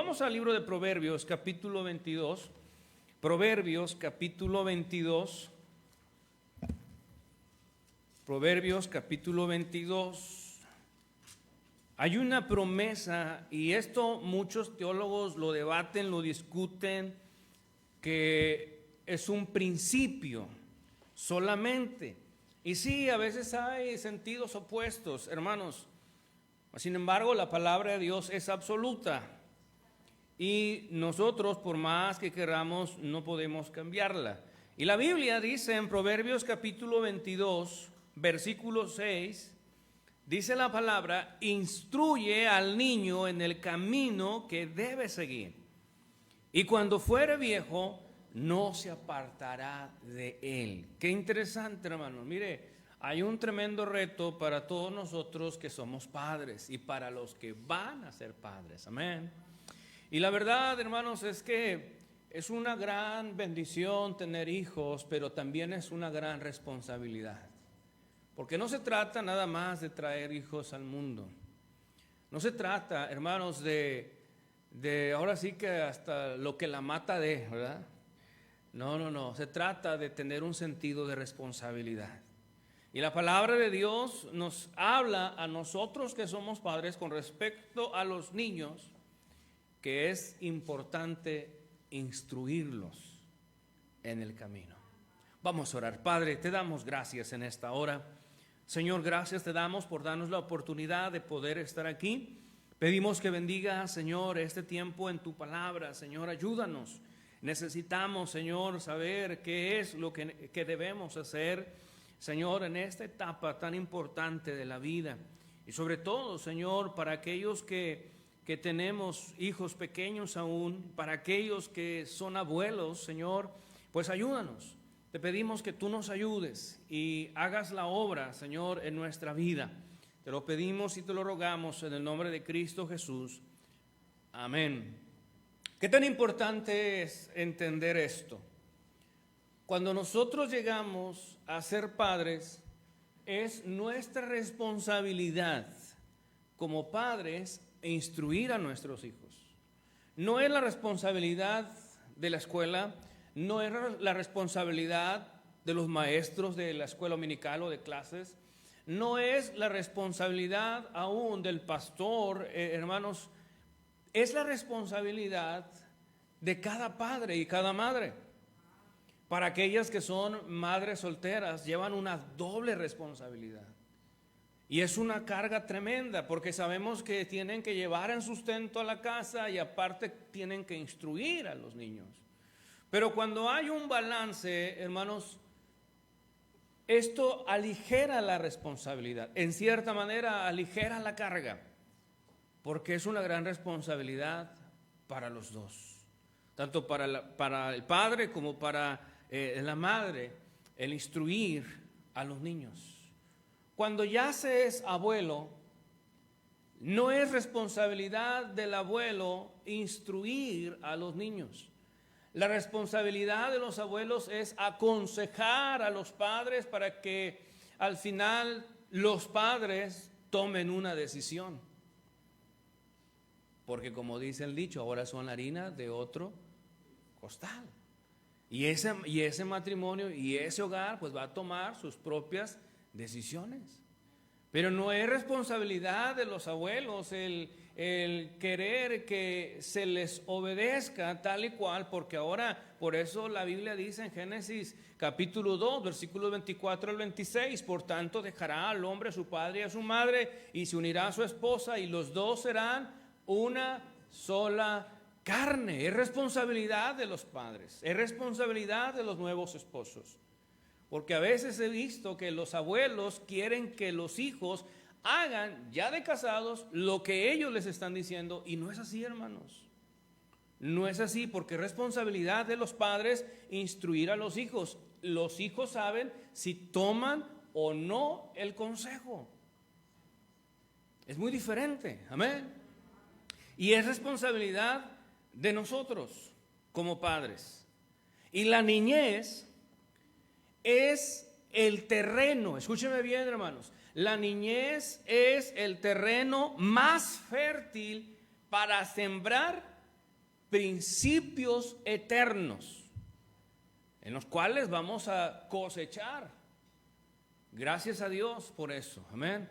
Vamos al libro de Proverbios, capítulo 22. Proverbios, capítulo 22. Proverbios, capítulo 22. Hay una promesa, y esto muchos teólogos lo debaten, lo discuten, que es un principio solamente. Y sí, a veces hay sentidos opuestos, hermanos. Sin embargo, la palabra de Dios es absoluta. Y nosotros, por más que queramos, no podemos cambiarla. Y la Biblia dice en Proverbios capítulo 22, versículo 6, dice la palabra: instruye al niño en el camino que debe seguir, y cuando fuere viejo, no se apartará de él. Qué interesante, hermanos. Mire, hay un tremendo reto para todos nosotros que somos padres y para los que van a ser padres. Amén. Y la verdad, hermanos, es que es una gran bendición tener hijos, pero también es una gran responsabilidad. Porque no se trata nada más de traer hijos al mundo. No se trata, hermanos, de ahora sí que hasta lo que la mata de, ¿verdad? No. Se trata de tener un sentido de responsabilidad. Y la palabra de Dios nos habla a nosotros que somos padres con respecto a los niños, que es importante instruirlos en el camino. Vamos a orar. Padre, te damos gracias en esta hora. Señor, gracias te damos por darnos la oportunidad de poder estar aquí. Pedimos que bendiga, Señor, este tiempo en tu palabra. Señor, ayúdanos. Necesitamos, Señor, saber qué es lo que debemos hacer, Señor, en esta etapa tan importante de la vida. Y sobre todo, Señor, para aquellos que tenemos hijos pequeños aún, para aquellos que son abuelos, Señor, pues ayúdanos. Te pedimos que tú nos ayudes y hagas la obra, Señor, en nuestra vida. Te lo pedimos y te lo rogamos en el nombre de Cristo Jesús. Amén. ¿Qué tan importante es entender esto? Cuando nosotros llegamos a ser padres, es nuestra responsabilidad como padres instruir a nuestros hijos. No es la responsabilidad de la escuela, no es la responsabilidad de los maestros de la escuela dominical o de clases, no es la responsabilidad aún del pastor, hermanos, es la responsabilidad de cada padre y cada madre. Para aquellas que son madres solteras, llevan una doble responsabilidad. Y es una carga tremenda, porque sabemos que tienen que llevar en sustento a la casa y aparte tienen que instruir a los niños. Pero cuando hay un balance, hermanos, esto aligera la responsabilidad. En cierta manera aligera la carga, porque es una gran responsabilidad para los dos. Tanto para el padre como para la madre, el instruir a los niños. Cuando ya se es abuelo, no es responsabilidad del abuelo instruir a los niños. La responsabilidad de los abuelos es aconsejar a los padres para que al final los padres tomen una decisión. Porque como dice el dicho, ahora son harina de otro costal. Y ese matrimonio y ese hogar pues va a tomar sus propias decisiones. Pero no es responsabilidad de los abuelos el querer que se les obedezca tal y cual, porque ahora, por eso la Biblia dice en Génesis capítulo 2, versículos 24 al 26, por tanto dejará al hombre a su padre y a su madre y se unirá a su esposa y los dos serán una sola carne. Es responsabilidad de los padres, es responsabilidad de los nuevos esposos. Porque a veces he visto que los abuelos quieren que los hijos hagan, ya de casados, lo que ellos les están diciendo. Y no es así, hermanos. No es así, porque es responsabilidad de los padres instruir a los hijos. Los hijos saben si toman o no el consejo. Es muy diferente, amén. Y es responsabilidad de nosotros como padres. Y la niñez es el terreno, escúcheme bien, hermanos, la niñez es el terreno más fértil para sembrar principios eternos en los cuales vamos a cosechar. Gracias a Dios por eso, amén.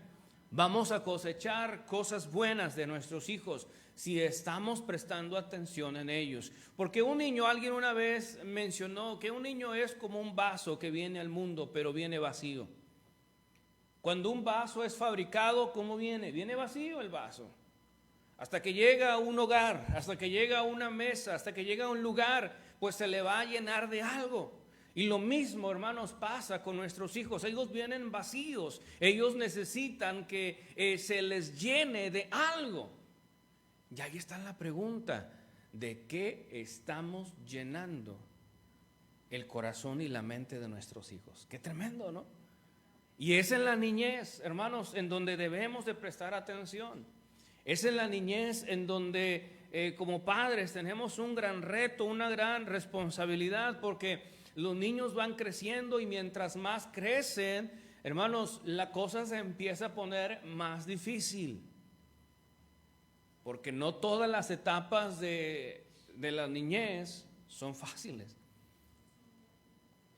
Vamos a cosechar cosas buenas de nuestros hijos si estamos prestando atención en ellos. Porque un niño, alguien una vez mencionó que un niño es como un vaso que viene al mundo, pero viene vacío. Cuando un vaso es fabricado, ¿cómo viene? Viene vacío el vaso. Hasta que llega a un hogar, hasta que llega a una mesa, hasta que llega a un lugar, pues se le va a llenar de algo. Y lo mismo, hermanos, pasa con nuestros hijos. Ellos vienen vacíos. Ellos necesitan que se les llene de algo. Y ahí está la pregunta: ¿de qué estamos llenando el corazón y la mente de nuestros hijos? Qué tremendo, ¿no? Y es en la niñez, hermanos, en donde debemos de prestar atención. Es en la niñez en donde como padres tenemos un gran reto, una gran responsabilidad, porque los niños van creciendo y mientras más crecen, hermanos, la cosa se empieza a poner más difícil. Porque no todas las etapas de la niñez son fáciles.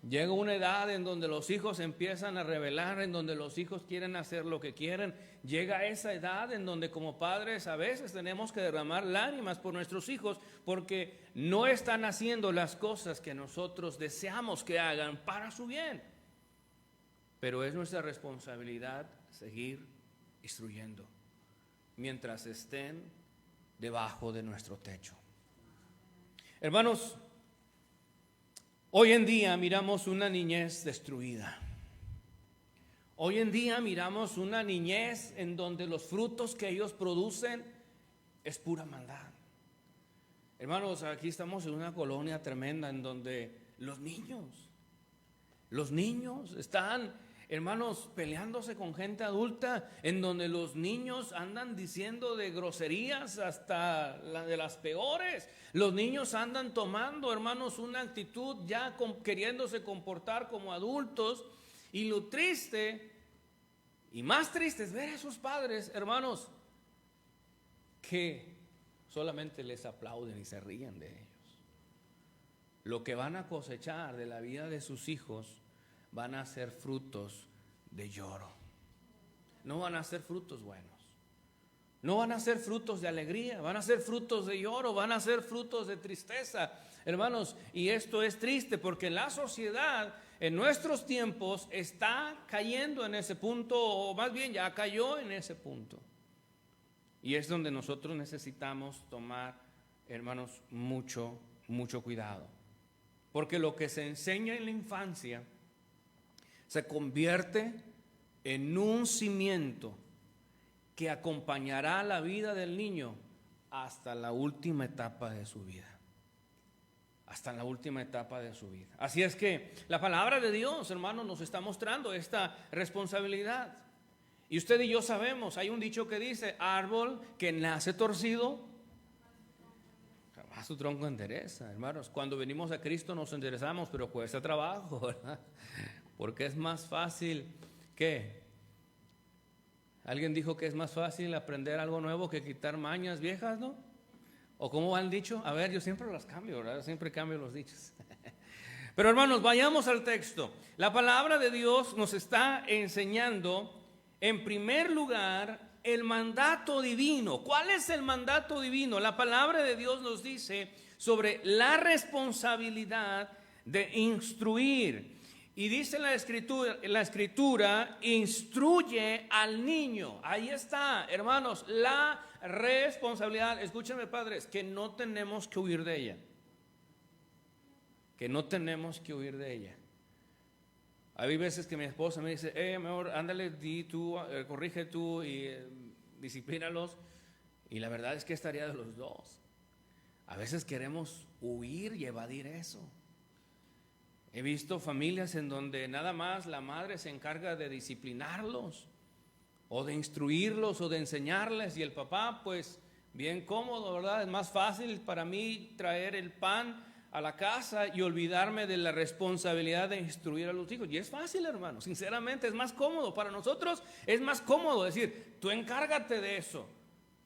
Llega una edad en donde los hijos empiezan a rebelar, en donde los hijos quieren hacer lo que quieren. Llega esa edad en donde como padres a veces tenemos que derramar lágrimas por nuestros hijos porque no están haciendo las cosas que nosotros deseamos que hagan para su bien. Pero es nuestra responsabilidad seguir instruyendo mientras estén debajo de nuestro techo. Hermanos, hoy en día miramos una niñez destruida. Hoy en día miramos una niñez en donde los frutos que ellos producen es pura maldad. Hermanos, aquí estamos en una colonia tremenda en donde los niños están, hermanos, peleándose con gente adulta, en donde los niños andan diciendo de groserías hasta de las peores. Los niños andan tomando, hermanos, una actitud ya queriéndose comportar como adultos. Y lo triste, y más triste, es ver a esos padres, hermanos, que solamente les aplauden y se ríen de ellos. Lo que van a cosechar de la vida de sus hijos van a ser frutos de lloro. No van a ser frutos buenos. No van a ser frutos de alegría, van a ser frutos de lloro, van a ser frutos de tristeza, hermanos. Y esto es triste porque la sociedad en nuestros tiempos está cayendo en ese punto, o más bien ya cayó en ese punto. Y es donde nosotros necesitamos tomar, hermanos, mucho cuidado. Porque lo que se enseña en la infancia se convierte en un cimiento que acompañará la vida del niño hasta la última etapa de su vida. Hasta la última etapa de su vida. Así es que la palabra de Dios, hermanos, nos está mostrando esta responsabilidad. Y usted y yo sabemos, hay un dicho que dice: árbol que nace torcido, jamás su tronco endereza. Hermanos, cuando venimos a Cristo nos enderezamos, pero cuesta trabajo, ¿verdad? Porque es más fácil que... Alguien dijo que es más fácil aprender algo nuevo que quitar mañas viejas, ¿no? ¿O cómo han dicho? A ver, yo siempre las cambio, ¿verdad? Siempre cambio los dichos. Pero hermanos, vayamos al texto. La palabra de Dios nos está enseñando, en primer lugar, el mandato divino. ¿Cuál es el mandato divino? La palabra de Dios nos dice sobre la responsabilidad de instruir. Y dice la escritura, instruye al niño. Ahí está, hermanos, la responsabilidad. Escúchenme, padres, que no tenemos que huir de ella. Que no tenemos que huir de ella. Hay veces que mi esposa me dice: mejor ándale, di tú, corrige tú y disciplínalos. Y la verdad es que estaría de los dos. A veces queremos huir y evadir eso. He visto familias en donde nada más la madre se encarga de disciplinarlos o de instruirlos o de enseñarles, y el papá, pues bien cómodo, ¿verdad? Es más fácil para mí traer el pan a la casa y olvidarme de la responsabilidad de instruir a los hijos. Y es fácil, hermano, sinceramente es más cómodo para nosotros. Es más cómodo decir: tú encárgate de eso.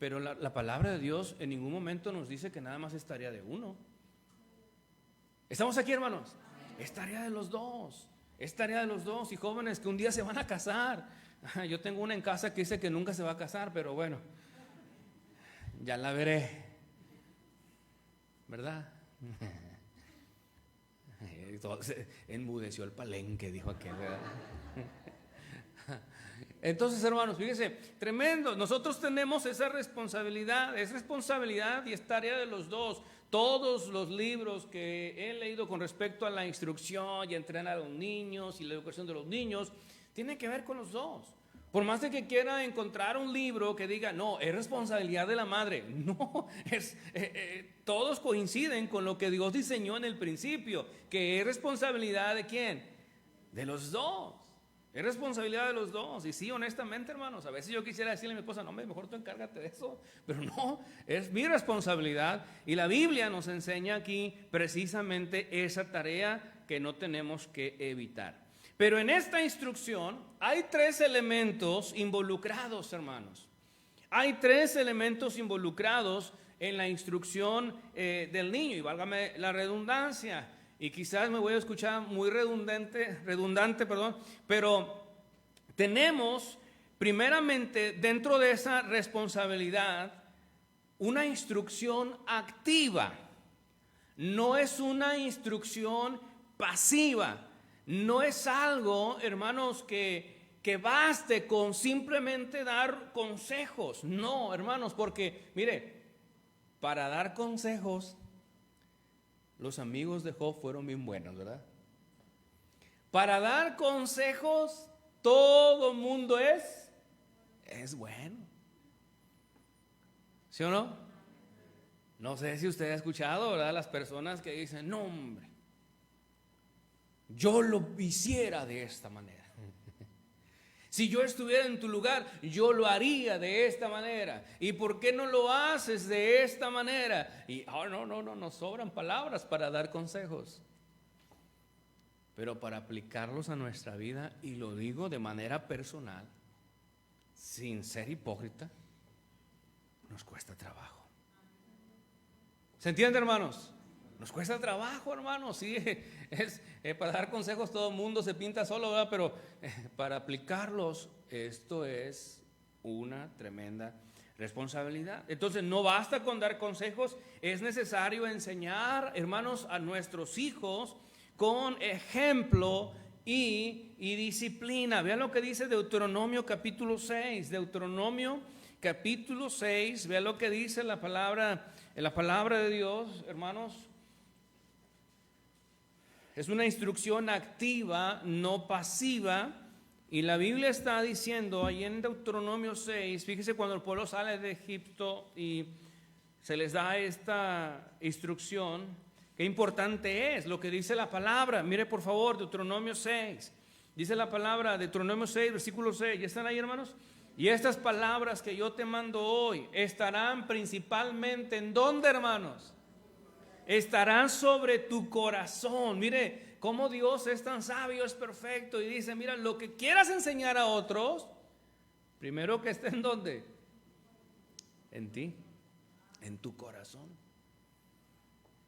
Pero la palabra de Dios en ningún momento nos dice que nada más es tarea de uno. ¿Estamos aquí, hermanos? Es tarea de los dos. Es tarea de los dos. Y jóvenes que un día se van a casar. Yo tengo una en casa que dice que nunca se va a casar, pero bueno, ya la veré, ¿verdad? Entonces enmudeció el palenque, dijo aquel, ¿verdad? Entonces, hermanos, fíjense, tremendo. Nosotros tenemos esa responsabilidad, es responsabilidad y es tarea de los dos. Todos los libros que he leído con respecto a la instrucción y entrenar a los niños y la educación de los niños, tienen que ver con los dos. Por más de que quiera encontrar un libro que diga, no, es responsabilidad de la madre. No, todos coinciden con lo que Dios diseñó en el principio, que es responsabilidad de ¿quién? De los dos. Es responsabilidad de los dos. Y sí, honestamente, hermanos, a veces yo quisiera decirle a mi esposa, no, mejor tú encárgate de eso. Pero no, es mi responsabilidad. Y la Biblia nos enseña aquí precisamente esa tarea que no tenemos que evitar. Pero en esta instrucción hay 3 elementos involucrados, hermanos. Hay 3 elementos involucrados en la instrucción del niño. Y válgame la redundancia. Y quizás me voy a escuchar muy redundante, pero tenemos primeramente dentro de esa responsabilidad una instrucción activa. No es una instrucción pasiva. No es algo, hermanos, que baste con simplemente dar consejos. No, hermanos, porque, mire, para dar consejos, los amigos de Job fueron bien buenos, ¿verdad? Para dar consejos, todo mundo es bueno. ¿Sí o no? No sé si usted ha escuchado, ¿verdad? Las personas que dicen, no, hombre, yo lo hiciera de esta manera. Si yo estuviera en tu lugar, yo lo haría de esta manera. ¿Y por qué no lo haces de esta manera? Y no, nos sobran palabras para dar consejos. Pero para aplicarlos a nuestra vida, y lo digo de manera personal, sin ser hipócrita, nos cuesta trabajo. ¿Se entiende, hermanos? Nos cuesta trabajo, hermanos. Sí, para dar consejos todo el mundo se pinta solo, ¿verdad? Pero para aplicarlos, esto es una tremenda responsabilidad. Entonces no basta con dar consejos, es necesario enseñar, hermanos, a nuestros hijos con ejemplo y disciplina. Vean lo que dice Deuteronomio capítulo 6. Deuteronomio capítulo 6, vean lo que dice la palabra de Dios, hermanos. Es una instrucción activa, no pasiva. Y la Biblia está diciendo ahí en Deuteronomio 6, fíjese cuando el pueblo sale de Egipto y se les da esta instrucción, qué importante es lo que dice la palabra. Mire por favor, Deuteronomio 6, dice la palabra, Deuteronomio 6, versículo 6, ¿ya están ahí, hermanos? Y estas palabras que yo te mando hoy estarán principalmente ¿en dónde, hermanos? Estarán sobre tu corazón. Mire cómo Dios es tan sabio, es perfecto y dice, mira, lo que quieras enseñar a otros, primero que esté en ¿dónde? En ti, en tu corazón.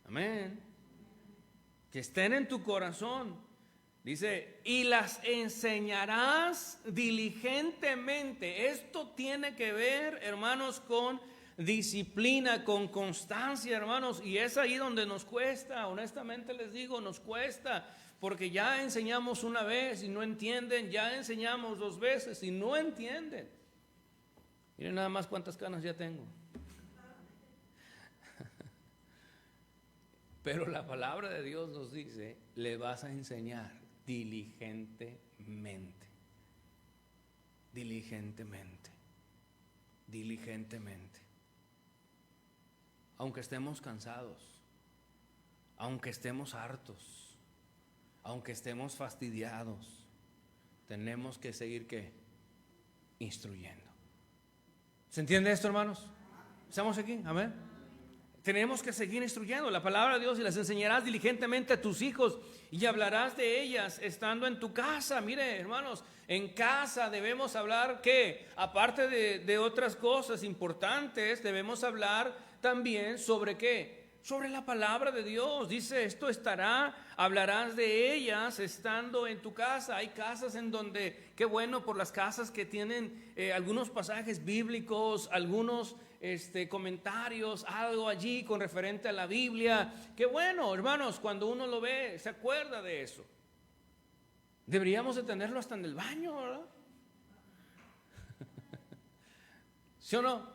Amén. Que estén en tu corazón. Dice, y las enseñarás diligentemente. Esto tiene que ver, hermanos, con disciplina, con constancia, hermanos. Y es ahí donde nos cuesta, honestamente les digo, nos cuesta. Porque ya enseñamos una vez y no entienden, ya enseñamos 2 veces y no entienden. Miren nada más cuántas canas ya tengo. Pero la palabra de Dios nos dice, le vas a enseñar diligentemente. Diligentemente. Diligentemente. Aunque estemos cansados, aunque estemos hartos, aunque estemos fastidiados, tenemos que seguir ¿qué? Instruyendo. ¿Se entiende esto, hermanos? ¿Estamos aquí? Amén. tenemos que seguir instruyendo la palabra de Dios y las enseñarás diligentemente a tus hijos y hablarás de ellas estando en tu casa. Mire, hermanos, en casa debemos hablar que, aparte de otras cosas importantes, debemos hablar también sobre qué. Sobre la palabra de Dios. Dice, esto estará, hablarás de ellas estando en tu casa. Hay casas en donde, qué bueno por las casas que tienen algunos pasajes bíblicos, algunos comentarios, algo allí con referente a la Biblia. Qué bueno, hermanos, cuando uno lo ve, se acuerda de eso. Deberíamos de tenerlo hasta en el baño, ¿verdad? ¿Sí o no?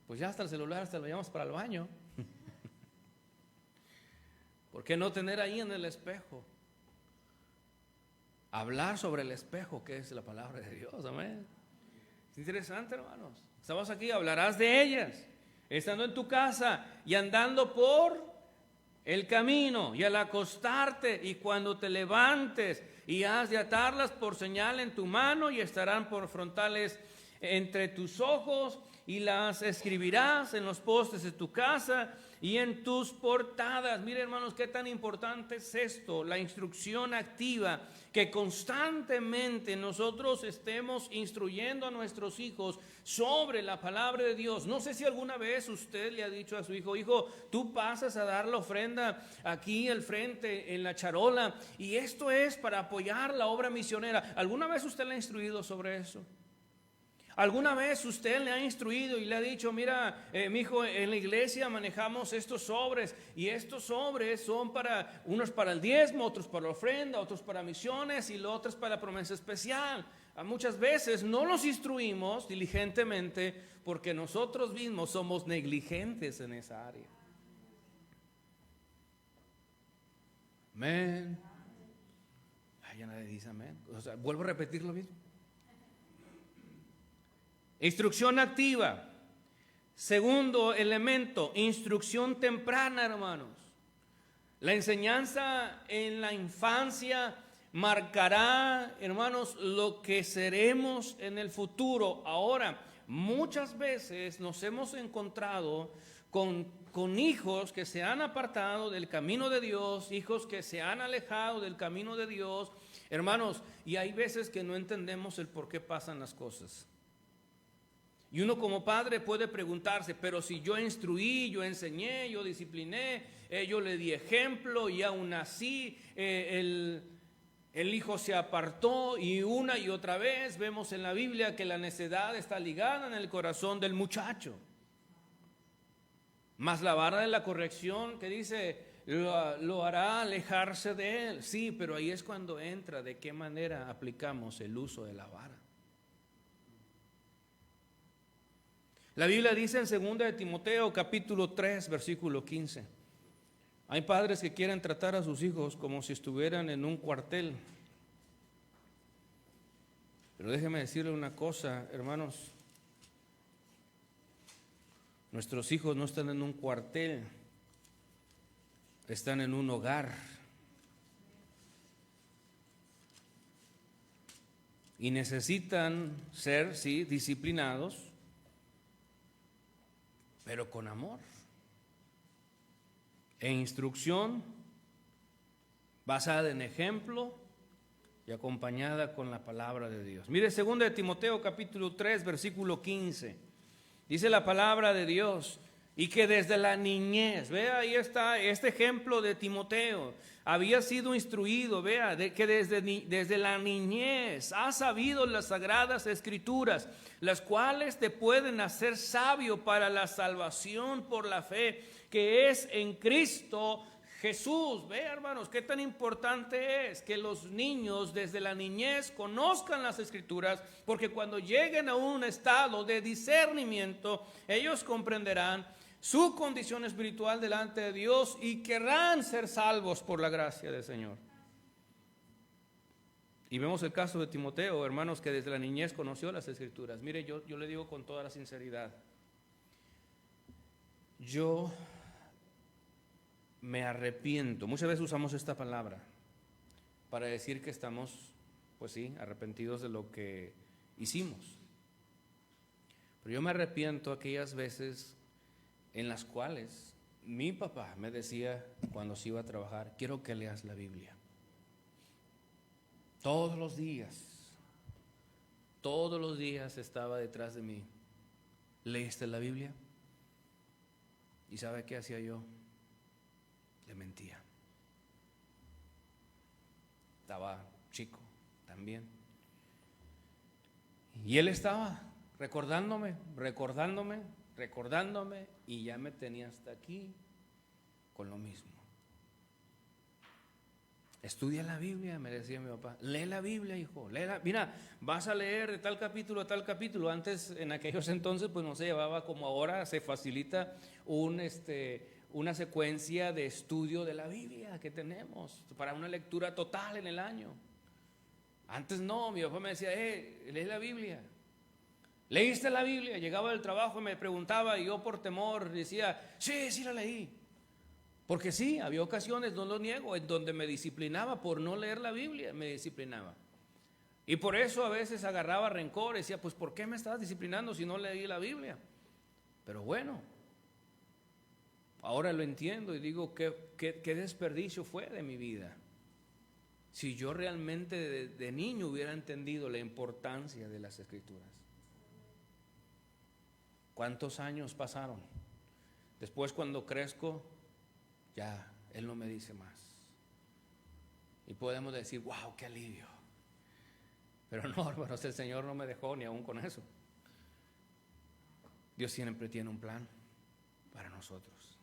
Pues ya hasta el celular hasta lo llevamos para el baño. ¿Por qué no tener ahí en el espejo? Hablar sobre el espejo, que es la palabra de Dios, amén. Es interesante, hermanos. Estamos aquí, hablarás de ellas, estando en tu casa y andando por el camino y al acostarte y cuando te levantes, y has de atarlas por señal en tu mano y estarán por frontales entre tus ojos, y las escribirás en los postes de tu casa y en tus portadas. Mire, hermanos, qué tan importante es esto, la instrucción activa, que constantemente nosotros estemos instruyendo a nuestros hijos sobre la palabra de Dios. No sé si alguna vez usted le ha dicho a su hijo, hijo, tú pasas a dar la ofrenda aquí al frente en la charola, y esto es para apoyar la obra misionera. ¿Alguna vez usted le ha instruido sobre eso? ¿Alguna vez usted le ha instruido y le ha dicho, mira, mi hijo, en la iglesia manejamos estos sobres, y estos sobres son para, unos para el diezmo, otros para la ofrenda, otros para misiones y los otros para la promesa especial? Muchas veces no los instruimos diligentemente porque nosotros mismos somos negligentes en esa área. Amén. Ay, ya nadie dice amén. O sea, vuelvo a repetir lo mismo. Instrucción activa. Segundo elemento, instrucción temprana, hermanos. La enseñanza en la infancia marcará, hermanos, lo que seremos en el futuro. Ahora, muchas veces nos hemos encontrado con hijos que se han apartado del camino de Dios, hijos que se han alejado del camino de Dios, hermanos, y hay veces que no entendemos el por qué pasan las cosas. Y uno como padre puede preguntarse, pero si yo instruí, yo enseñé, yo discipliné, yo le di ejemplo, y aún así el hijo se apartó, y una y otra vez vemos en la Biblia que la necedad está ligada en el corazón del muchacho. Mas la vara de la corrección, que dice, lo hará alejarse de él. Sí, pero ahí es cuando entra de qué manera aplicamos el uso de la vara. La Biblia dice en 2 de Timoteo capítulo 3 versículo 15. Hay padres que quieren tratar a sus hijos como si estuvieran en un cuartel. Pero déjeme decirle una cosa, hermanos. Nuestros hijos no están en un cuartel, están en un hogar. Y necesitan ser, sí, disciplinados, pero con amor e instrucción basada en ejemplo y acompañada con la palabra de Dios. Mire, 2 de Timoteo capítulo 3 versículo 15, dice la palabra de Dios, y que desde la niñez, vea, ahí está este ejemplo de Timoteo, había sido instruido, vea, de que desde la niñez ha sabido las sagradas escrituras, las cuales te pueden hacer sabio para la salvación por la fe que es en Cristo Jesús. Vea, hermanos, qué tan importante es que los niños desde la niñez conozcan las escrituras, porque cuando lleguen a un estado de discernimiento, ellos comprenderán su condición espiritual delante de Dios y querrán ser salvos por la gracia del Señor. Y vemos el caso de Timoteo, hermanos, que desde la niñez conoció las escrituras. Mire, yo le digo con toda la sinceridad, yo me arrepiento. Muchas veces usamos esta palabra para decir que estamos, pues sí, arrepentidos de lo que hicimos. Pero yo me arrepiento aquellas veces en las cuales mi papá me decía cuando se iba a trabajar, quiero que leas la Biblia. Todos los días estaba detrás de mí. ¿Leíste la Biblia? ¿Y sabe qué hacía yo? Le mentía. Estaba chico también. Y él estaba recordándome, y ya me tenía hasta aquí con lo mismo. Estudia la Biblia, me decía mi papá. Lee la Biblia, hijo. Mira, vas a leer de tal capítulo a tal capítulo. Antes, en aquellos entonces, pues no se llevaba como ahora, se facilita una secuencia de estudio de la Biblia que tenemos para una lectura total en el año. Antes no, mi papá me decía, lee la Biblia. ¿Leíste la Biblia? Llegaba del trabajo y me preguntaba, y yo por temor decía, sí la leí. Porque sí, había ocasiones, no lo niego, en donde me disciplinaba por no leer la Biblia, me disciplinaba. Y por eso a veces agarraba rencor, decía, pues ¿por qué me estás disciplinando si no leí la Biblia? Pero bueno, ahora lo entiendo y digo, ¿qué desperdicio fue de mi vida? Si yo realmente de niño hubiera entendido la importancia de las Escrituras. ¿Cuántos años pasaron? Después, cuando crezco, ya Él no me dice más. Y podemos decir, wow, qué alivio. Pero no, hermanos, el Señor no me dejó ni aún con eso. Dios siempre tiene un plan para nosotros.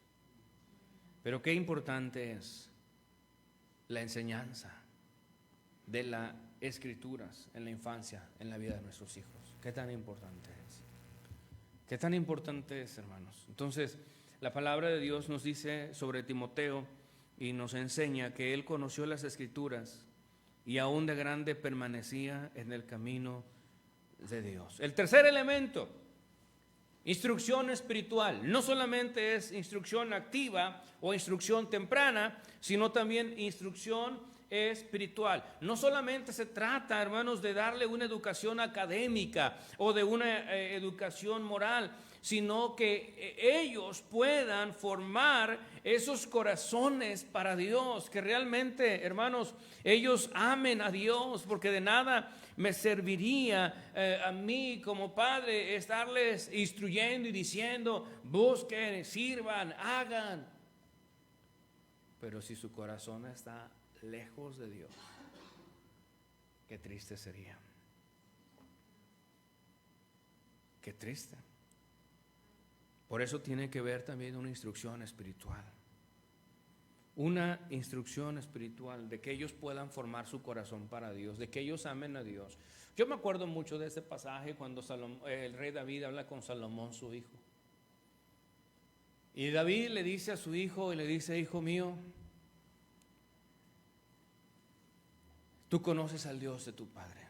Pero qué importante es la enseñanza de las Escrituras en la infancia, en la vida de nuestros hijos. Qué tan importante es. Qué tan importante es, hermanos. Entonces, la palabra de Dios nos dice sobre Timoteo y nos enseña que él conoció las Escrituras y aún de grande permanecía en el camino de Dios. El tercer elemento, instrucción espiritual. No solamente es instrucción activa o instrucción temprana, sino también instrucción espiritual. No solamente se trata, hermanos, de darle una educación académica o de una educación moral, sino que ellos puedan formar esos corazones para Dios, que realmente, hermanos, ellos amen a Dios, porque de nada me serviría a mí como padre estarles instruyendo y diciendo, busquen, sirvan, hagan. Pero si su corazón está lejos de Dios, qué triste sería. Qué triste. Por eso tiene que ver también una instrucción espiritual. Una instrucción espiritual de que ellos puedan formar su corazón para Dios, de que ellos amen a Dios. Yo me acuerdo mucho de ese pasaje cuando el rey David habla con Salomón, su hijo. Y David le dice a su hijo, y le dice, hijo mío, tú conoces al Dios de tu padre.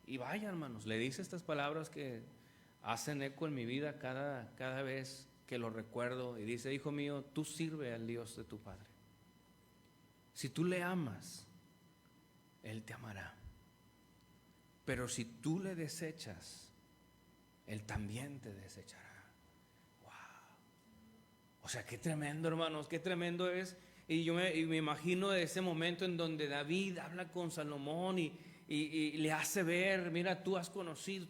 Y vaya, hermanos, le dice estas palabras que hacen eco en mi vida cada vez que lo recuerdo. Y dice, hijo mío, tú sirve al Dios de tu padre. Si tú le amas, Él te amará. Pero si tú le desechas, Él también te desechará. Wow. O sea, qué tremendo, hermanos, qué tremendo es. Y yo me imagino ese momento en donde David habla con Salomón y le hace ver, mira, tú has conocido,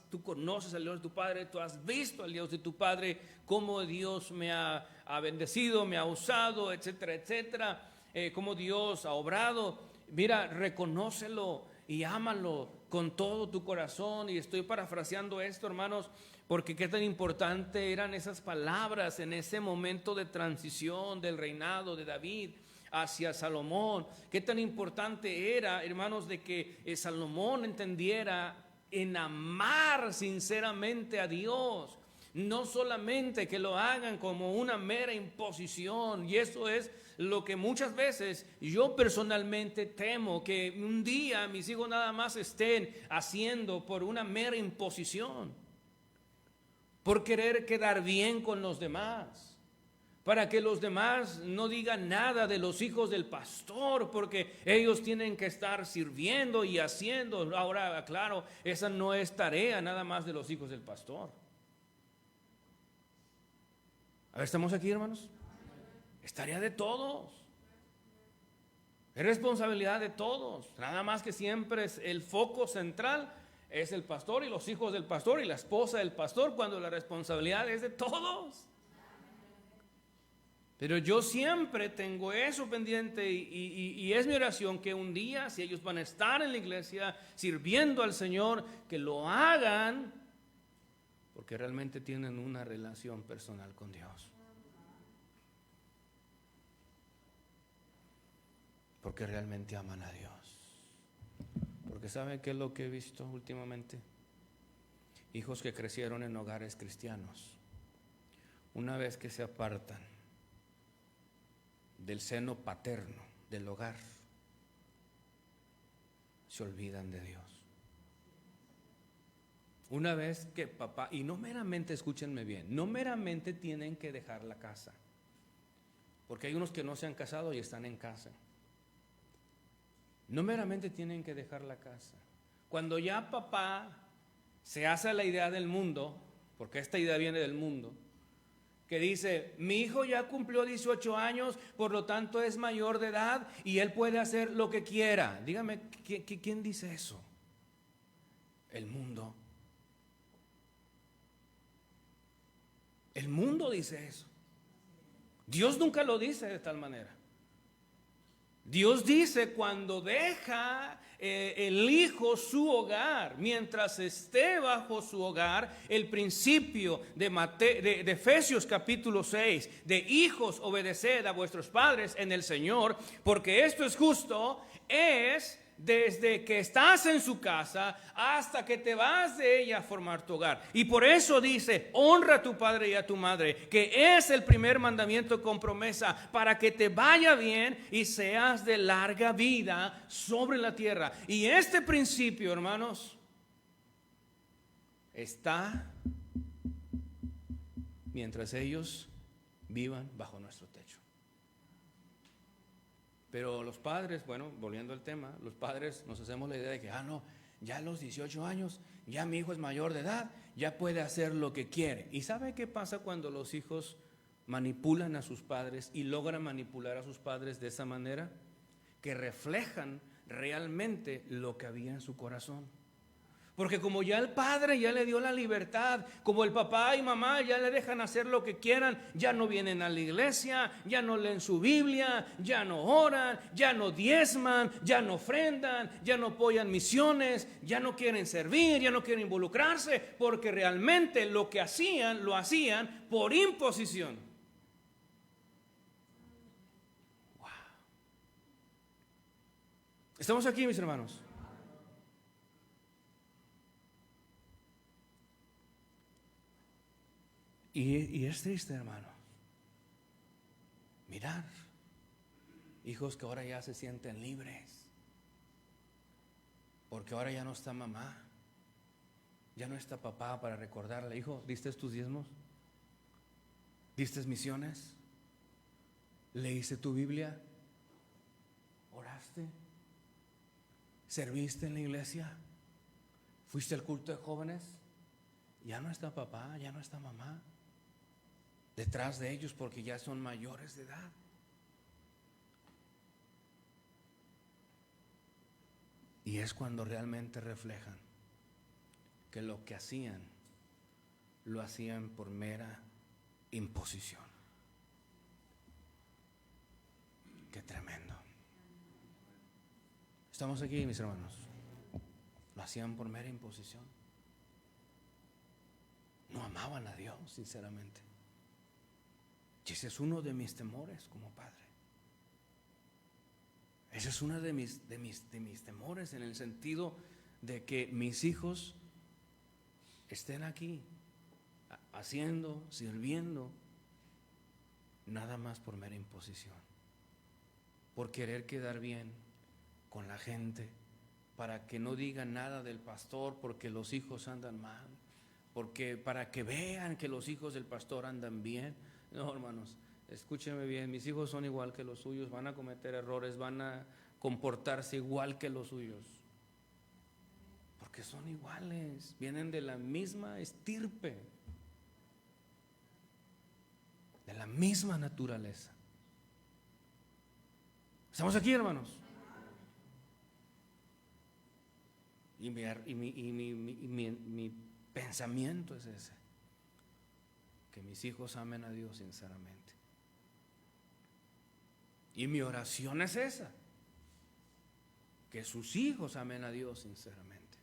tú conoces al Dios de tu padre, tú has visto al Dios de tu padre, cómo Dios me ha bendecido, me ha usado, etcétera, etcétera, cómo Dios ha obrado. Mira, reconócelo y ámalo con todo tu corazón. Y estoy parafraseando esto, hermanos, porque qué tan importante eran esas palabras en ese momento de transición del reinado de David hacia Salomón. Qué tan importante era, hermanos, de que Salomón entendiera en amar sinceramente a Dios. No solamente que lo hagan como una mera imposición. Y eso es lo que muchas veces yo personalmente temo, que un día mis hijos nada más estén haciendo por una mera imposición, por querer quedar bien con los demás, para que los demás no digan nada de los hijos del pastor, porque ellos tienen que estar sirviendo y haciendo. Ahora, claro, esa no es tarea nada más de los hijos del pastor. A ver, ¿estamos aquí, hermanos? Es tarea de todos. Es responsabilidad de todos. Nada más que siempre es el foco central es el pastor y los hijos del pastor y la esposa del pastor, cuando la responsabilidad es de todos. Pero yo siempre tengo eso pendiente y es mi oración que un día, si ellos van a estar en la iglesia sirviendo al Señor, que lo hagan porque realmente tienen una relación personal con Dios. Porque realmente aman a Dios. Porque ¿saben qué es lo que he visto últimamente? Hijos que crecieron en hogares cristianos, una vez que se apartan del seno paterno del hogar, se olvidan de Dios. Una vez que papá, y no meramente, escúchenme bien, no meramente tienen que dejar la casa, porque hay unos que no se han casado y están en casa. No meramente tienen que dejar la casa. Cuando ya papá se hace la idea del mundo, porque esta idea viene del mundo, que dice, mi hijo ya cumplió 18 años, por lo tanto es mayor de edad y él puede hacer lo que quiera. Dígame, ¿quién dice eso? El mundo. El mundo dice eso. Dios nunca lo dice de tal manera. Dios dice cuando deja el hijo su hogar, mientras esté bajo su hogar, el principio de Efesios capítulo 6, de hijos obedeced a vuestros padres en el Señor, porque esto es justo, es desde que estás en su casa hasta que te vas de ella a formar tu hogar. Y por eso dice, honra a tu padre y a tu madre, que es el primer mandamiento con promesa, para que te vaya bien y seas de larga vida sobre la tierra. Y este principio, hermanos, está mientras ellos vivan bajo nuestro techo. Pero los padres, bueno, volviendo al tema, los padres nos hacemos la idea de que, no, ya a los 18 años, ya mi hijo es mayor de edad, ya puede hacer lo que quiere. ¿Y sabe qué pasa cuando los hijos manipulan a sus padres y logran manipular a sus padres de esa manera? Que reflejan realmente lo que había en su corazón. Porque como ya el padre ya le dio la libertad, como el papá y mamá ya le dejan hacer lo que quieran, ya no vienen a la iglesia, ya no leen su Biblia, ya no oran, ya no diezman, ya no ofrendan, ya no apoyan misiones, ya no quieren servir, ya no quieren involucrarse, porque realmente lo que hacían, lo hacían por imposición. Wow. ¿Estamos aquí, mis hermanos? Y es triste, hermano, mirar hijos que ahora ya se sienten libres, porque ahora ya no está mamá, ya no está papá para recordarle, hijo, ¿diste tus diezmos? ¿Diste misiones? ¿Leíste tu Biblia? ¿Oraste? ¿Serviste en la iglesia? ¿Fuiste al culto de jóvenes? Ya no está papá, ya no está mamá detrás de ellos porque ya son mayores de edad. Y es cuando realmente reflejan que lo que hacían, lo hacían por mera imposición. Qué tremendo. Estamos aquí, mis hermanos. Lo hacían por mera imposición. No amaban a Dios, sinceramente. Y ese es uno de mis temores como padre. Ese es uno de mis temores, en el sentido de que mis hijos estén aquí haciendo, sirviendo, nada más por mera imposición, por querer quedar bien con la gente, para que no digan nada del pastor porque los hijos andan mal, porque para que vean que los hijos del pastor andan bien. No, hermanos, escúchenme bien, mis hijos son igual que los suyos, van a cometer errores, van a comportarse igual que los suyos, porque son iguales, vienen de la misma estirpe, la misma naturaleza. ¿Estamos aquí, hermanos? Y mi pensamiento es ese: que mis hijos amen a Dios sinceramente. Y mi oración es esa: que sus hijos amen a Dios sinceramente.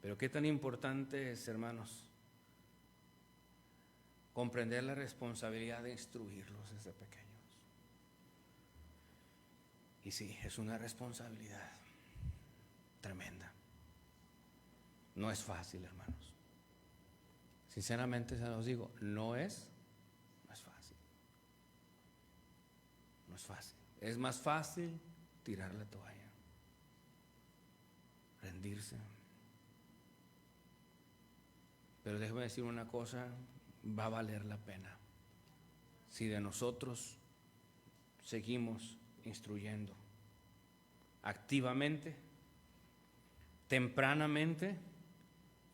Pero qué tan importante es, hermanos, comprender la responsabilidad de instruirlos desde pequeños. Y sí, es una responsabilidad tremenda. No es fácil, hermanos. Sinceramente se los digo, no es fácil. No es fácil. Es más fácil tirar la toalla, rendirse. Pero déjame decir una cosa: va a valer la pena si de nosotros seguimos instruyendo activamente, tempranamente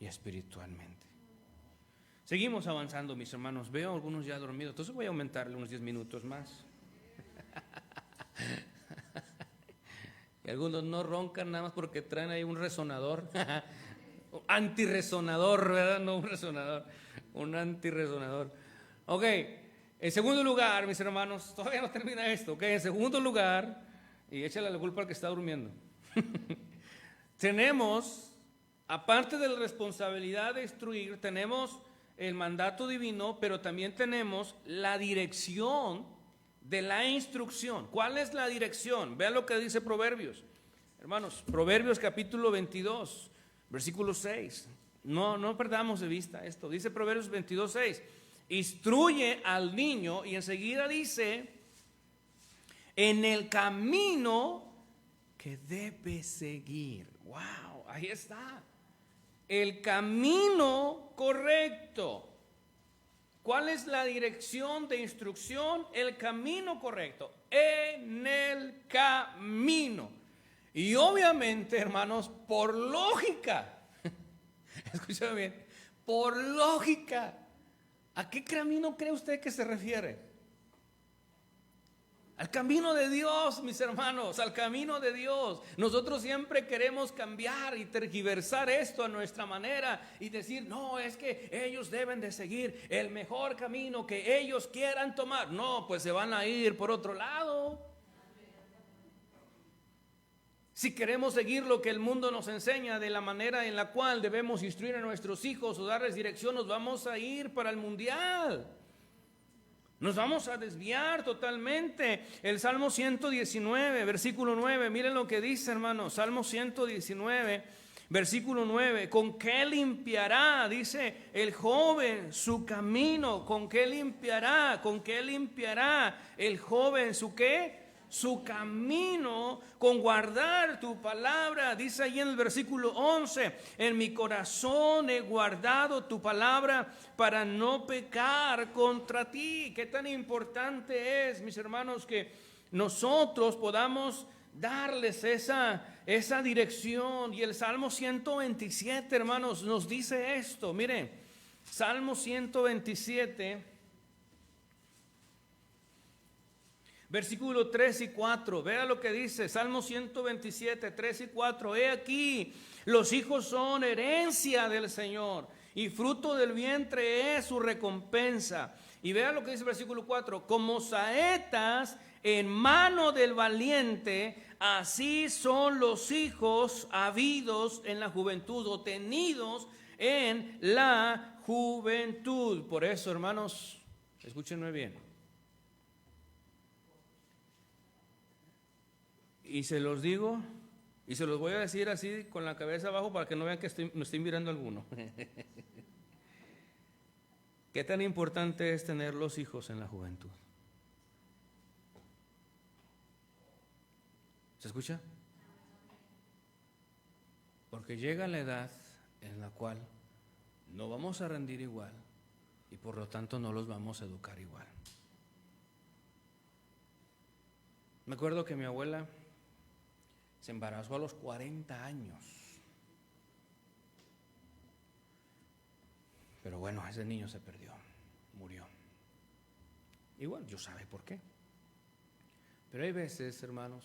y espiritualmente. Seguimos avanzando, mis hermanos. Veo a algunos ya dormidos, entonces voy a aumentarle unos 10 minutos más. Y algunos no roncan nada más porque traen ahí un resonador. Antirresonador, ¿verdad? No un resonador, un antirresonador. Ok, en segundo lugar, mis hermanos, todavía no termina esto. Ok, en segundo lugar, y échale la culpa al que está durmiendo. Tenemos, aparte de la responsabilidad de instruir, tenemos el mandato divino, pero también tenemos la dirección de la instrucción. ¿Cuál es la dirección? Vean lo que dice Proverbios. Hermanos, Proverbios capítulo 22, versículo 6. No perdamos de vista esto. Dice Proverbios 22, 6. Instruye al niño, y enseguida dice: en el camino que debe seguir. Wow, ahí está. El camino correcto. ¿Cuál es la dirección de instrucción? El camino correcto. En el camino. Y obviamente, hermanos, por lógica, escúchame bien, por lógica, ¿a qué camino cree usted que se refiere? Al camino de Dios, mis hermanos, al camino de Dios. Nosotros siempre queremos cambiar y tergiversar esto a nuestra manera y decir: no, es que ellos deben de seguir el mejor camino que ellos quieran tomar. No, pues se van a ir por otro lado. Si queremos seguir lo que el mundo nos enseña de la manera en la cual debemos instruir a nuestros hijos o darles dirección, nos vamos a ir para el mundial. Nos vamos a desviar totalmente. El Salmo 119, versículo 9, miren lo que dice, hermanos. Salmo 119, versículo 9. ¿Con qué limpiará, dice el joven, su camino? ¿Con qué limpiará? ¿Con qué limpiará el joven su qué? Su camino, con guardar tu palabra. Dice ahí en el versículo 11: en mi corazón he guardado tu palabra para no pecar contra ti. Qué tan importante es, mis hermanos, que nosotros podamos darles esa dirección. Y el Salmo 127, hermanos, nos dice esto. Miren, Salmo 127, versículo 3 y 4, vea lo que dice Salmo 127, 3 y 4. He aquí, los hijos son herencia del Señor, y fruto del vientre es su recompensa. Y vea lo que dice el versículo 4: como saetas en mano del valiente, así son los hijos habidos en la juventud, o tenidos en la juventud. Por eso, hermanos, escúchenme bien. Y se los digo, y se los voy a decir así con la cabeza abajo para que no vean que me estoy mirando a alguno. ¿Qué tan importante es tener los hijos en la juventud? ¿Se escucha? Porque llega la edad en la cual no vamos a rendir igual y por lo tanto no los vamos a educar igual. Me acuerdo que mi abuela se embarazó a los 40 años. Pero bueno, ese niño se perdió, murió. Igual, Dios sabe por qué. Pero hay veces, hermanos,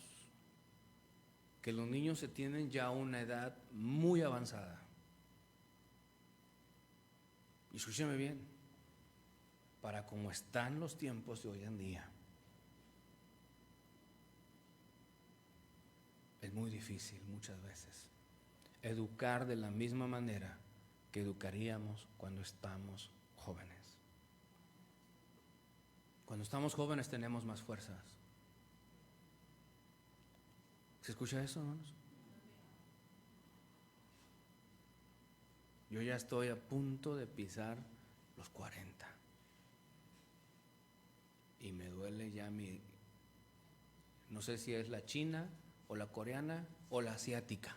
que los niños se tienen ya a una edad muy avanzada. Y escúcheme bien, para cómo están los tiempos de hoy en día, es muy difícil muchas veces educar de la misma manera que educaríamos cuando estamos jóvenes. Cuando estamos jóvenes tenemos más fuerzas. ¿Se escucha eso, hermanos? Yo ya estoy a punto de pisar los 40 y me duele ya no sé si es la china o la coreana o la asiática.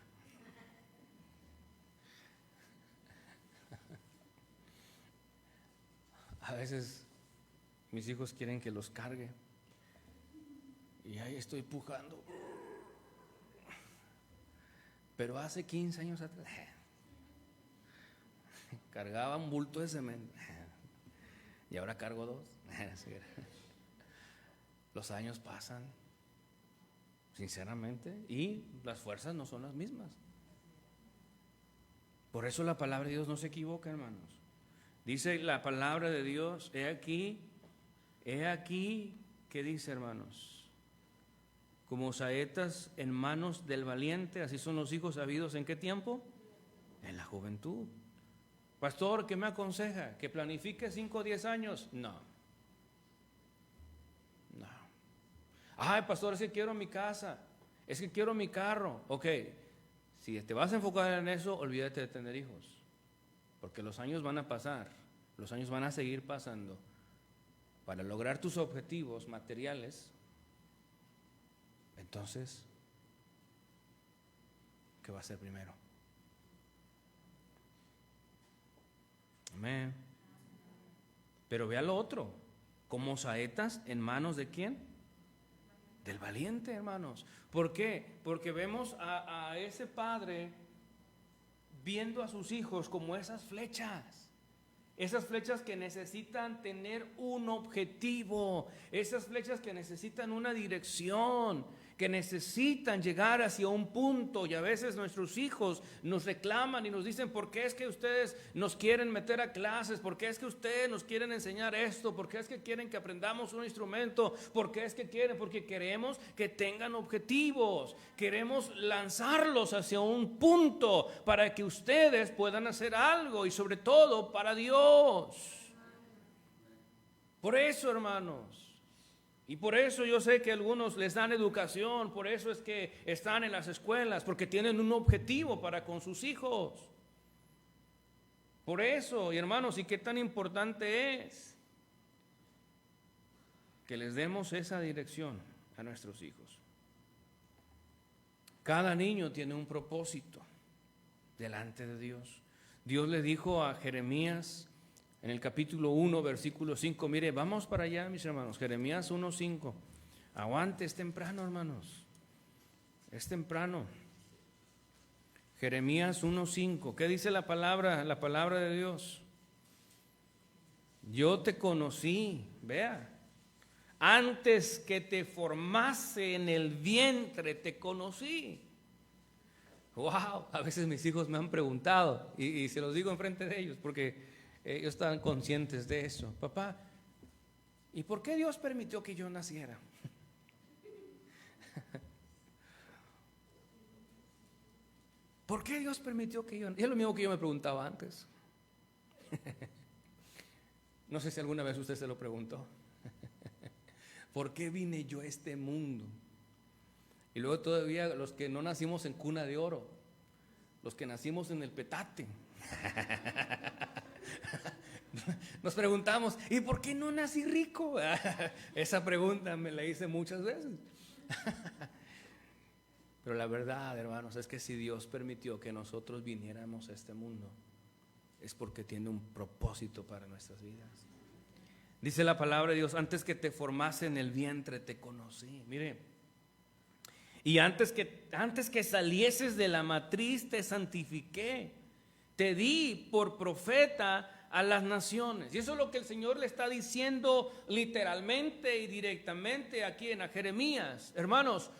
A veces mis hijos quieren que los cargue y ahí estoy pujando. Pero hace 15 años atrás cargaba un bulto de cemento y ahora cargo 2. Los años pasan, sinceramente, y las fuerzas no son las mismas. Por eso la palabra de Dios no se equivoca, hermanos. Dice la palabra de Dios, he aquí, ¿qué dice, hermanos? Como saetas en manos del valiente, así son los hijos sabidos, ¿en qué tiempo? En la juventud. Pastor, ¿qué me aconseja? ¿Que planifique 5 o 10 años? No. Ay, pastor, es que quiero mi casa, es que quiero mi carro. Ok, si te vas a enfocar en eso, olvídate de tener hijos, porque los años van a pasar, los años van a seguir pasando. Para lograr tus objetivos materiales, entonces, ¿qué va a ser primero? Amén. Pero vea lo otro, como saetas en manos ¿de quién? Del valiente, hermanos. ¿Por qué? Porque vemos a ese padre viendo a sus hijos como esas flechas que necesitan tener un objetivo, esas flechas que necesitan una dirección, que necesitan llegar hacia un punto. Y a veces nuestros hijos nos reclaman y nos dicen: ¿por qué es que ustedes nos quieren meter a clases? ¿Por qué es que ustedes nos quieren enseñar esto? ¿Por qué es que quieren que aprendamos un instrumento? ¿Por qué es que quieren? Porque queremos que tengan objetivos, queremos lanzarlos hacia un punto para que ustedes puedan hacer algo, y sobre todo para Dios. Por eso, hermanos, y por eso yo sé que a algunos les dan educación, por eso es que están en las escuelas, porque tienen un objetivo para con sus hijos. Por eso, y hermanos, ¿y qué tan importante es que les demos esa dirección a nuestros hijos? Cada niño tiene un propósito delante de Dios. Dios le dijo a Jeremías en el capítulo 1, versículo 5, mire, vamos para allá, mis hermanos, Jeremías 1:5. Aguante, es temprano, hermanos, es temprano. Jeremías 1:5, ¿qué dice la palabra de Dios? Yo te conocí, vea, antes que te formase en el vientre te conocí. Wow, a veces mis hijos me han preguntado y se los digo enfrente de ellos porque ellos están conscientes de eso. Papá, ¿y por qué Dios permitió que yo naciera? ¿Por qué Dios permitió que yo? Y es lo mismo que yo me preguntaba antes. No sé si alguna vez usted se lo preguntó. ¿Por qué vine yo a este mundo? Y luego todavía los que no nacimos en cuna de oro, los que nacimos en el petate. Nos preguntamos, ¿y por qué no nací rico? Esa pregunta me la hice muchas veces. Pero la verdad, hermanos, es que si Dios permitió que nosotros viniéramos a este mundo, es porque tiene un propósito para nuestras vidas. Dice la palabra de Dios: antes que te formase en el vientre te conocí. Mire, y antes que salieses de la matriz te santifiqué, te di por profeta a las naciones. Y eso es lo que el Señor le está diciendo literalmente y directamente aquí en Jeremías. Hermanos,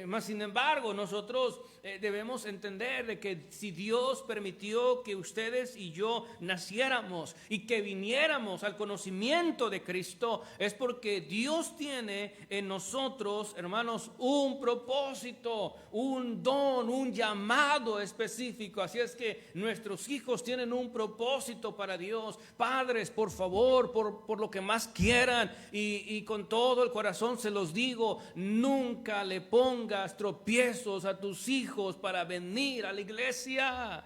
más sin embargo, nosotros debemos entender de que si Dios permitió que ustedes y yo naciéramos y que viniéramos al conocimiento de Cristo, es porque Dios tiene en nosotros, hermanos, un propósito, un don, un llamado específico. Así es que nuestros hijos tienen un propósito para Dios. Padres, por favor, por lo que más quieran y con todo el corazón se los digo, nunca le pongas tropiezos a tus hijos para venir a la iglesia.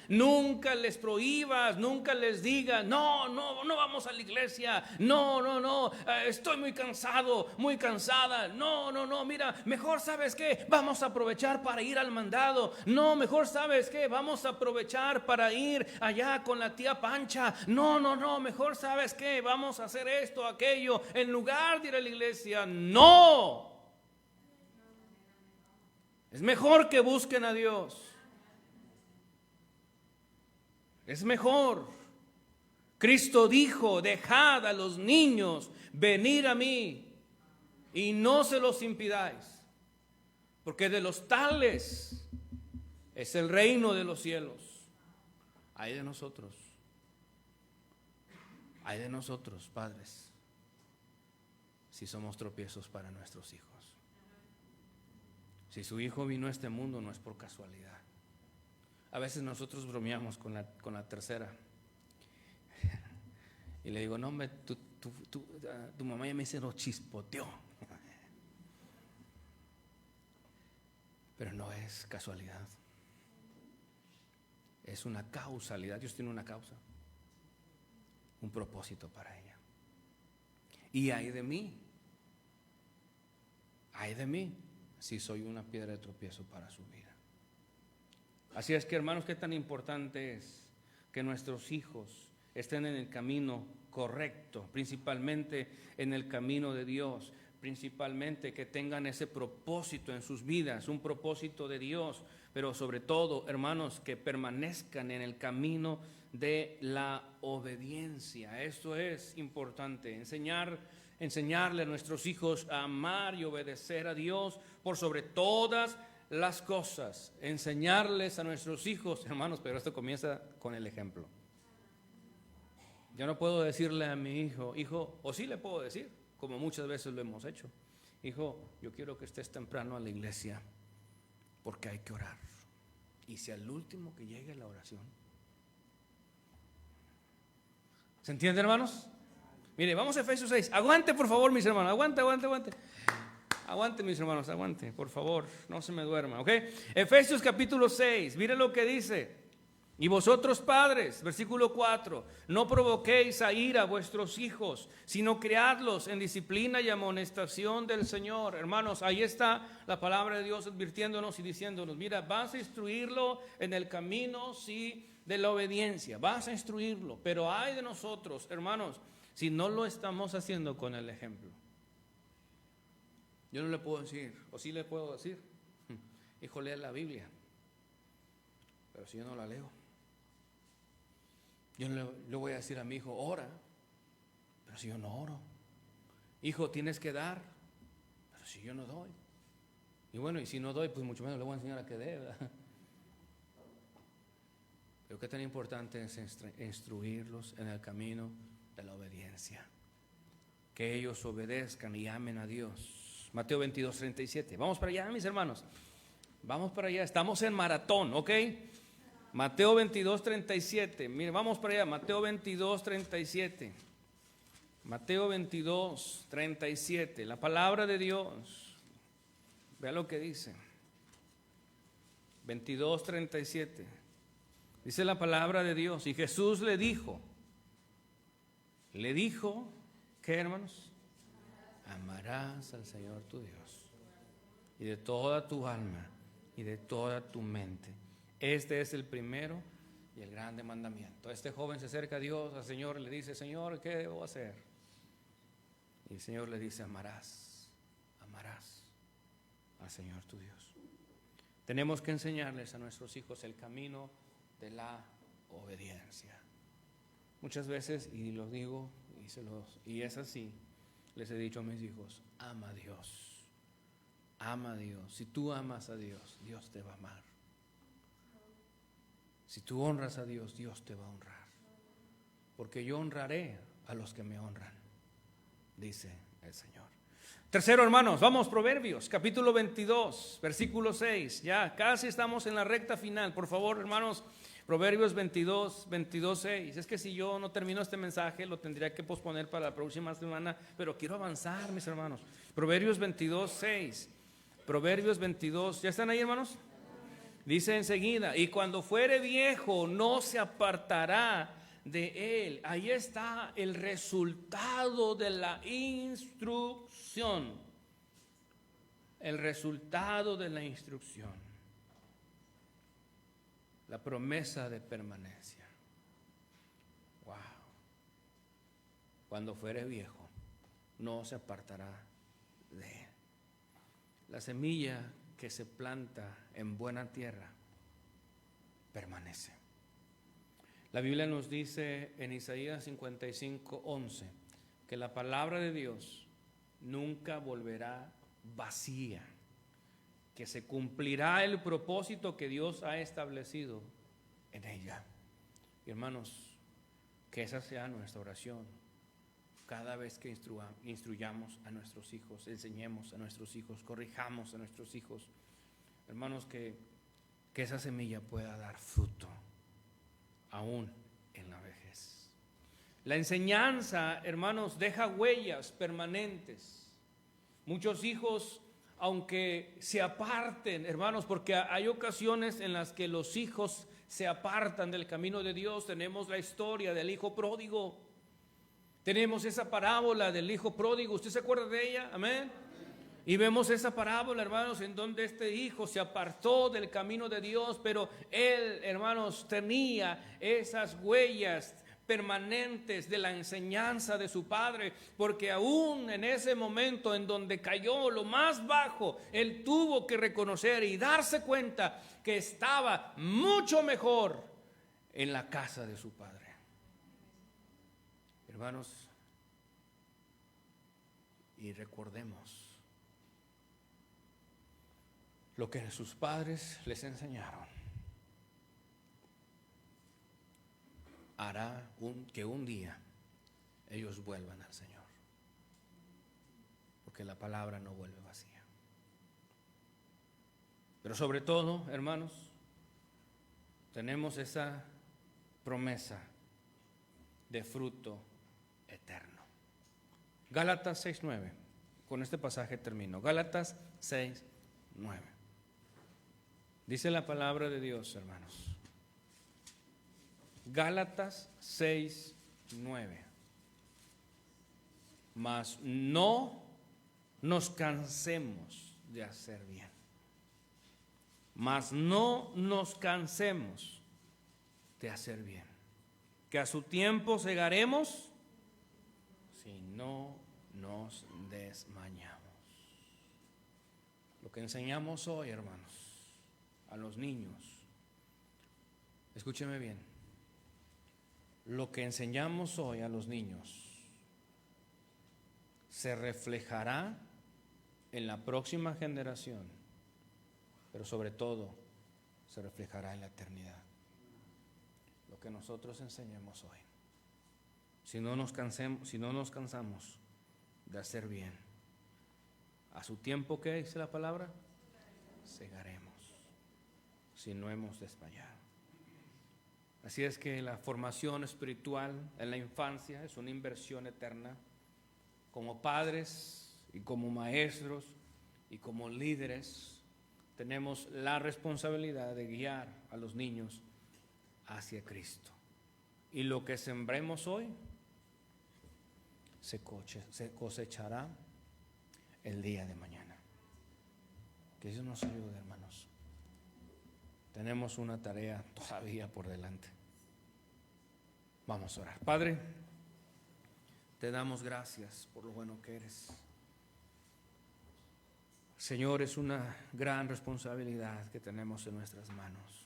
Nunca les prohíbas, nunca les digas, no vamos a la iglesia, no, estoy muy cansado, muy cansada, no, mira, mejor sabes qué, vamos a aprovechar para ir al mandado, no, mejor sabes qué, vamos a aprovechar para ir allá con la tía Pancha, no, mejor sabes qué, vamos a hacer esto, aquello, en lugar de ir a la iglesia, no. Es mejor que busquen a Dios. Es mejor. Cristo dijo, dejad a los niños venir a mí y no se los impidáis, porque de los tales es el reino de los cielos. Ay de nosotros, padres, si somos tropiezos para nuestros hijos. Si su hijo vino a este mundo no es por casualidad. A veces nosotros bromeamos con la tercera. Y le digo, no hombre, tu mamá ya me se lo chispoteó. Pero no es casualidad. Es una causalidad. Dios tiene una causa, un propósito para ella. Y ay de mí si soy una piedra de tropiezo para su vida. Así es que, hermanos, qué tan importante es que nuestros hijos estén en el camino correcto, principalmente en el camino de Dios, principalmente que tengan ese propósito en sus vidas, un propósito de Dios, pero sobre todo, hermanos, que permanezcan en el camino de la obediencia. Esto es importante, enseñarle a nuestros hijos a amar y obedecer a Dios por sobre todas las cosas, enseñarles a nuestros hijos, hermanos, pero esto comienza con el ejemplo. Yo no puedo decirle a mi hijo, o sí le puedo decir, como muchas veces lo hemos hecho, hijo, yo quiero que estés temprano a la iglesia porque hay que orar. Y si al último que llegue la oración. ¿Se entiende, hermanos? Mire, vamos a Efesios 6. Aguante, por favor, mis hermanos, aguante. Aguante, mis hermanos, aguante, por favor, no se me duerma, ¿ok? Efesios capítulo 6, mire lo que dice. Y vosotros padres, versículo 4, no provoquéis a ira a vuestros hijos, sino criadlos en disciplina y amonestación del Señor. Hermanos, ahí está la palabra de Dios advirtiéndonos y diciéndonos, mira, vas a instruirlo en el camino, sí, de la obediencia, vas a instruirlo, pero ay de nosotros, hermanos, si no lo estamos haciendo con el ejemplo. Yo no le puedo decir, o sí le puedo decir, hijo, lee la Biblia, pero si yo no la leo, yo no le voy a decir a mi hijo, ora, pero si yo no oro. Hijo, tienes que dar, pero si yo no doy. Y bueno, y si no doy, pues mucho menos le voy a enseñar a que dé, ¿verdad? Pero qué tan importante es instruirlos en el camino de la obediencia, que ellos obedezcan y amen a Dios. Mateo 22, 37. Vamos para allá, mis hermanos. Vamos para allá. Estamos en maratón, ¿ok? Mateo 22, 37. Mire, vamos para allá. Mateo 22, 37. Mateo 22, 37. La palabra de Dios. Vea lo que dice. 22, 37. Dice la palabra de Dios. Y Jesús le dijo, ¿qué, hermanos? Amarás al Señor tu Dios y de toda tu alma y de toda tu mente. Este es el primero y el grande mandamiento. Este joven se acerca a Dios, al Señor, le dice, Señor, ¿qué debo hacer? Y el Señor le dice, amarás al Señor tu Dios. Tenemos que enseñarles a nuestros hijos el camino de la obediencia. Muchas veces, y lo digo, y es así, les he dicho a mis hijos, ama a Dios, ama a Dios. Si tú amas a Dios, Dios te va a amar. Si tú honras a Dios, Dios te va a honrar. Porque yo honraré a los que me honran, dice el Señor. Tercero, hermanos, vamos, Proverbios, capítulo 22, versículo 6. Ya casi estamos en la recta final. Por favor, hermanos, Proverbios 22, 6. Es que si yo no termino este mensaje, lo tendría que posponer para la próxima semana, pero quiero avanzar, mis hermanos. Proverbios 22, 6. Proverbios 22, ¿ya están ahí, hermanos? Dice enseguida, y cuando fuere viejo no se apartará de él. Ahí está el resultado de la instrucción. El resultado de la instrucción. La promesa de permanencia. Wow. Cuando fuere viejo no se apartará de él. La semilla que se planta en buena tierra permanece. La Biblia nos dice en Isaías 55:11 que la palabra de Dios nunca volverá vacía, que se cumplirá el propósito que Dios ha establecido en ella. Y hermanos, que esa sea nuestra oración cada vez que instruyamos a nuestros hijos, enseñemos a nuestros hijos, corrijamos a nuestros hijos. Hermanos, que esa semilla pueda dar fruto aún en la vejez. La enseñanza, hermanos, deja huellas permanentes. Muchos hijos, aunque se aparten, hermanos, porque hay ocasiones en las que los hijos se apartan del camino de Dios. Tenemos la historia del hijo pródigo. Tenemos esa parábola del hijo pródigo. ¿Usted se acuerda de ella? Amén. Y vemos esa parábola, hermanos, en donde este hijo se apartó del camino de Dios, pero él, hermanos, tenía esas huellas permanentes de la enseñanza de su padre, porque aún en ese momento en donde cayó lo más bajo, él tuvo que reconocer y darse cuenta que estaba mucho mejor en la casa de su padre. Hermanos, y recordemos lo que sus padres les enseñaron. Hará que un día ellos vuelvan al Señor, porque la palabra no vuelve vacía. Pero sobre todo, hermanos, tenemos esa promesa de fruto eterno. Gálatas 6:9. Con este pasaje termino. Gálatas 6:9. Dice la palabra de Dios, hermanos. Gálatas 6:9. Mas no nos cansemos de hacer bien. Mas no nos cansemos de hacer bien. Que a su tiempo segaremos si no nos desmayamos. Lo que enseñamos hoy, hermanos, a los niños, escúcheme bien, lo que enseñamos hoy a los niños se reflejará en la próxima generación, pero sobre todo se reflejará en la eternidad. Lo que nosotros enseñemos hoy, si no nos cansamos de hacer bien, a su tiempo, ¿qué dice la palabra? Segaremos, si no hemos desmayado. Así es que la formación espiritual en la infancia es una inversión eterna. Como padres y como maestros y como líderes tenemos la responsabilidad de guiar a los niños hacia Cristo. Y lo que sembremos hoy se cosechará el día de mañana. Que Dios nos ayude, hermanos. Tenemos una tarea todavía por delante. Vamos a orar. Padre, te damos gracias por lo bueno que eres. Señor, es una gran responsabilidad que tenemos en nuestras manos.